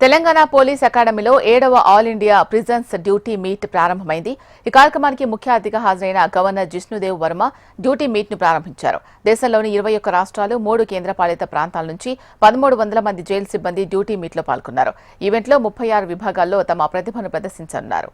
Telangana police అకాడమీలో 7వ all India prisons duty meet ప్రారంభమైంది. ఈ కార్యక్రమానికి ముఖ్య అతిథిగా హాజరైన governor Jishnu Dev Varma duty meet ను ప్రారంభించారు. దేశంలోని 21 రాష్ట్రాలు 3 కేంద్రపాలిత ప్రాంతాల నుంచి 1300 మంది జైలు సిబ్బంది డ్యూటీ మీట్ లో పాల్గొన్నారు. ఈవెంట్లో 36 విభాగాల్లో తమ ప్రతిభను ప్రదర్శించనున్నారు.